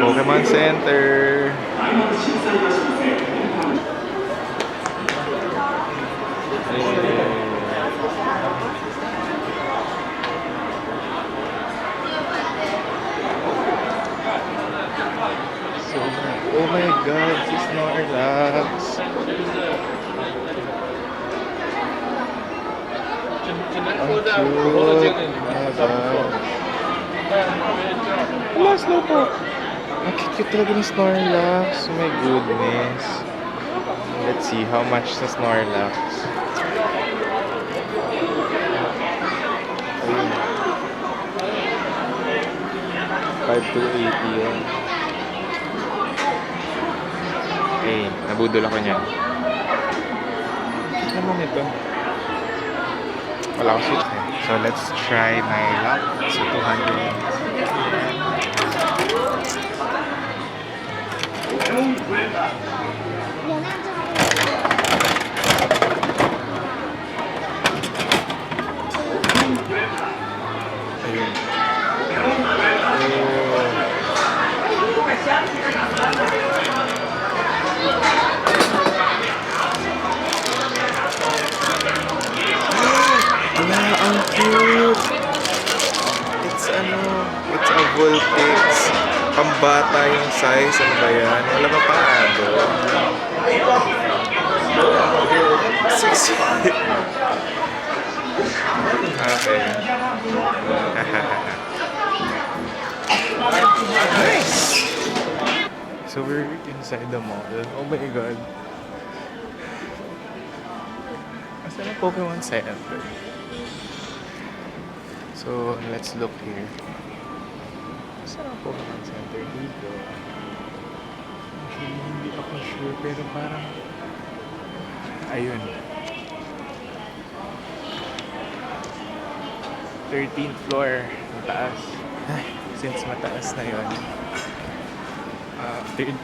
Pokemon Center. So, oh my god, si Snorlax. Ang cute. Oh my god. Wala, Slowpoke. Ang cute talaga ni Snorlax. Oh my goodness. Let's see how much sa Snorlax. Ayun. 5,280 yun. Okay, nabudol ako niyan. Ano naman ito? Wala akong switch eh. So let's try my luck. So 200. Ayun. Wala, ang cute. It's a Vulpix. Pambata yung size. Ano ba yan? Wala pa paano. Sexy. Okay. Nice. So we're inside the mall. Oh my god. Asan ang Pokemon Center? So let's look here. Asan ang Pokemon Center dito? Actually, hindi ako sure pero parang ayun. 13th floor, mataas. Ay, since mataas na yun,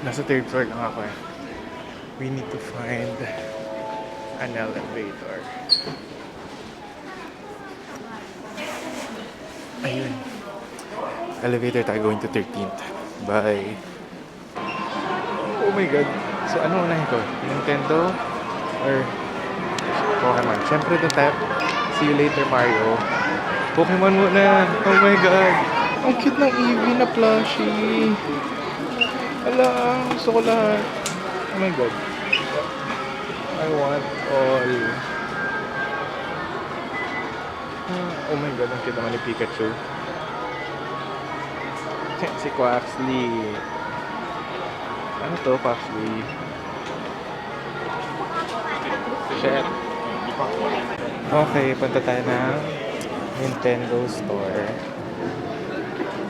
nasa third floor lang ako eh. We need to find an elevator. Ayun. Elevator tayo going to 13th. Bye. Oh my god. So ano unahin ko? Nintendo or Pokemon? Siyempre doon tayo. See you later, Mario. Pokemon muna. Oh my god. Ang cute ng Eevee na plushie. Ala, gusto ko lahat. Oh my god. I want all. Oh my god, ang cute naman ni Pikachu. Si Quaxly. Ano to, Quaxly? Shit. Okay, punta tayo ng Nintendo Store.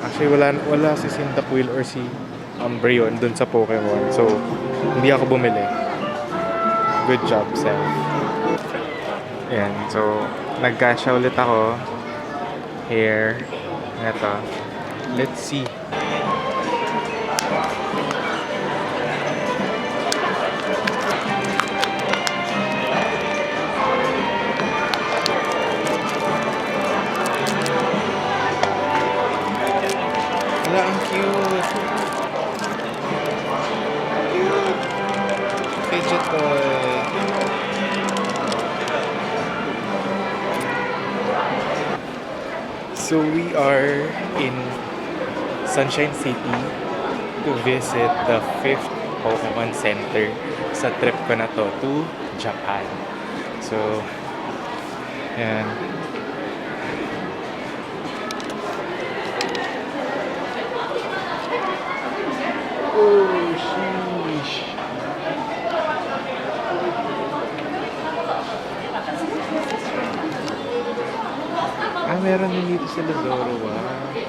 Actually, wala si Cyndaquil or si Umbreon dun sa Pokemon. So, hindi ako bumili. Good job, Seth. Ayan, so, nagkasya ulit ako. Here. Ito. Let's see. Wala, ang cute. Cute. Fidget toy. So we are in Sunshine City to visit the 5th Pokemon Center sa trip ko na to Japan. So, yan. Oh, sheesh. Meron din dito sa Lazoro, Okay.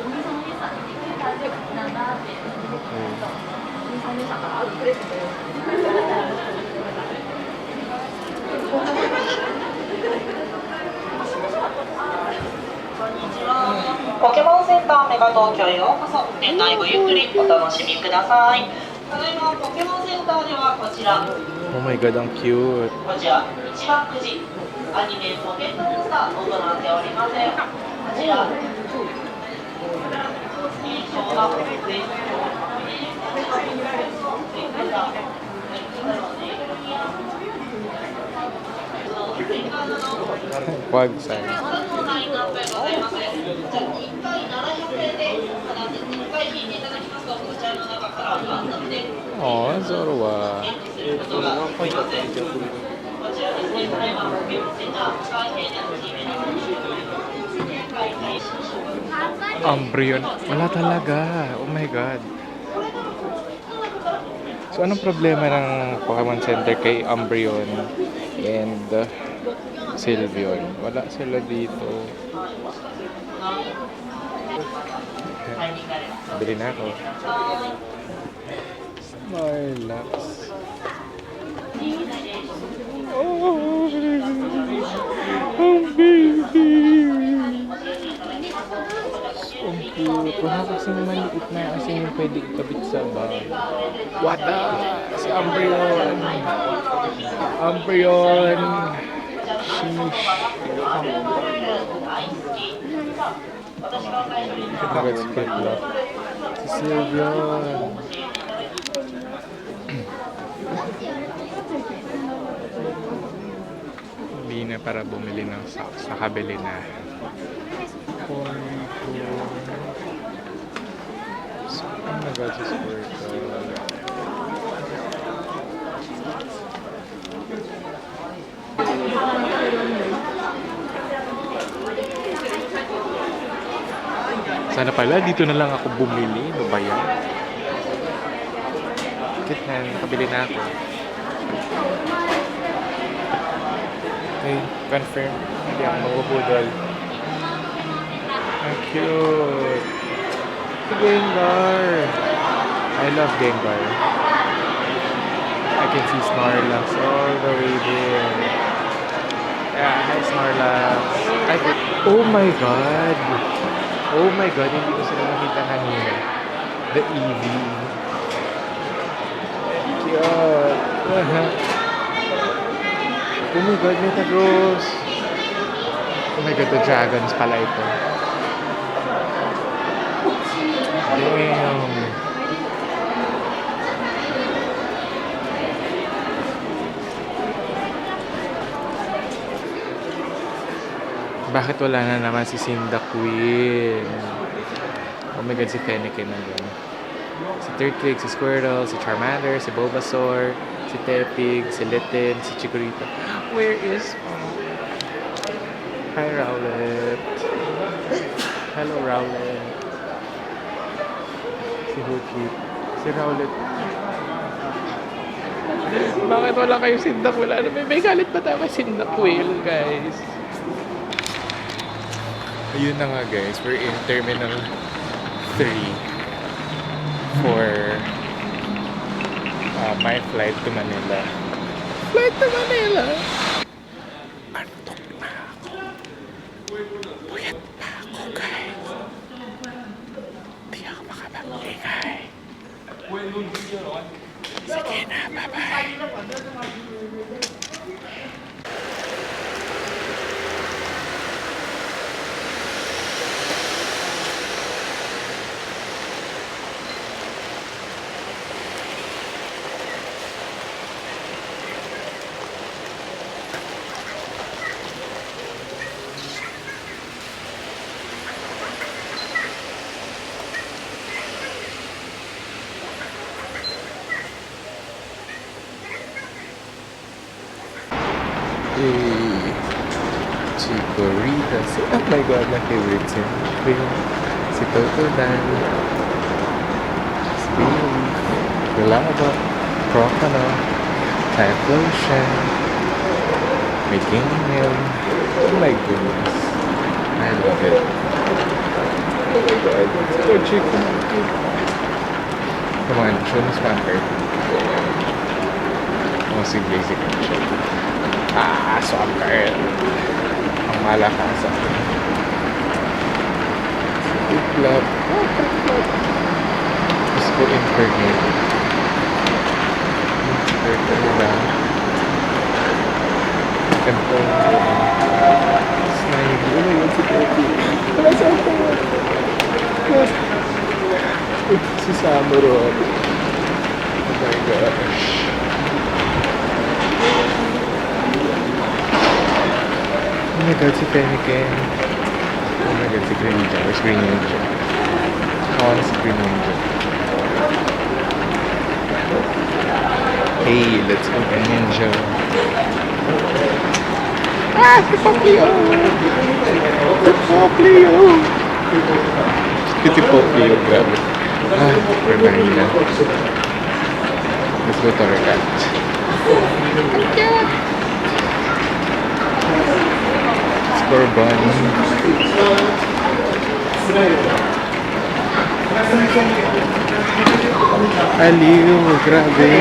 Pokemon Center メガ東京へようこそ。店内ごゆっくりお楽しみください。ただいまポケモンセンターではこちら。Oh my god, ang cute. こちら一番くじアニメポケットモンスターを行っておりません。こちら。小学生 Quag size. のラインナップでございます。じゃあ1回700円で、1回引いていただきますと、こちらの中からランダムで Oh, Zoro wa. することができます。こちらですね、ただいまポケモンセンター使い系のチームの開催しましょう。 Umbreon. Wala talaga. Oh my God. So, anong problema ng Pokemon Center kay Umbreon and Sylveon? Wala sila dito. Bili na ako. Snorlax. Oh, ang baby. So cute. Wala kasing maliit na kasi yung pwede ikabit sa bag. What the? Si Umbreon. Umbreon. Sheesh. Nagets cute lang. Si Sylveon. Hindi na para bumili ng sa kabili na. Oh my God, si Squirtle. Sana pala, dito na lang ako bumili. Ano ba yan? Bakit na, nakabili na ako. Okay, confirm. Hindi ako mabubudol. Ang cute. Si Gengar. I love Gengar. I can see Snorlax all the way there. Yeah, hi Snorlax. Oh my God. Oh my God, hindi ko sila nakita kanina. The Eevee. Cute. Oh my God, Metagross. Oh my God, the dragons pala ito. Damn. Bakit wala na naman si Cyndaquil? Oh my God, si Fennekin na doon. Si Turtwig, si Squirtle, si Charmander, si Bulbasaur, si Tepig, si Litten, si Chikorita. Where is... Hi, Rowlet. Hello, Rowlet. Si Hootchip. Si Rowlet. Bakit wala kayo Cyndaquil? Ano, may galit pa tayo kay Cyndaquil, guys. Ayun na nga, guys. We're in Terminal 3 for my flight to Manila. Flight to Manila! Antok na ako. Puyat pa ako, guys. Hindi ako makapag-ingay. Sige na, bye-bye. Chikorita. Oh my God, my favorite sim. Si Totodan. Si Bailey. Galava. Crocodile. Typhlosion. Meganium. Oh my goodness. I love it. Oh my God, it's so chicken. Come on, show me Swampert. Oh, si Basic siya. Swampert. Ang malakasan. Iglap. Gusto ko Infernape. Turtle lang. Temple. Snivy. Oh my God, si Pepe. Wala sa ako. Si Samurott. Oh my gosh. my god, si Fennekin. Oh my god, si Green Ninja. Where's Green Ninja? Oh, si Green Ninja. Hey, let's go Green Ninja. Ah, si Poplio! Si Poplio! Si Poplio, grabe. Ah, we're Marina. Let's go to our cat. Score bunny. Aliw, grabe.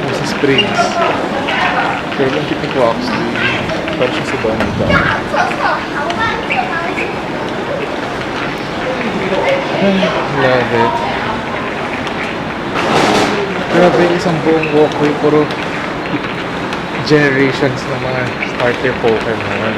Nasa Springs. Pero lang kita ko actually. Parang siya sa bunny ba? Love it. Grabe, isang buong walkway, puro generations ng mga starter Pokemon.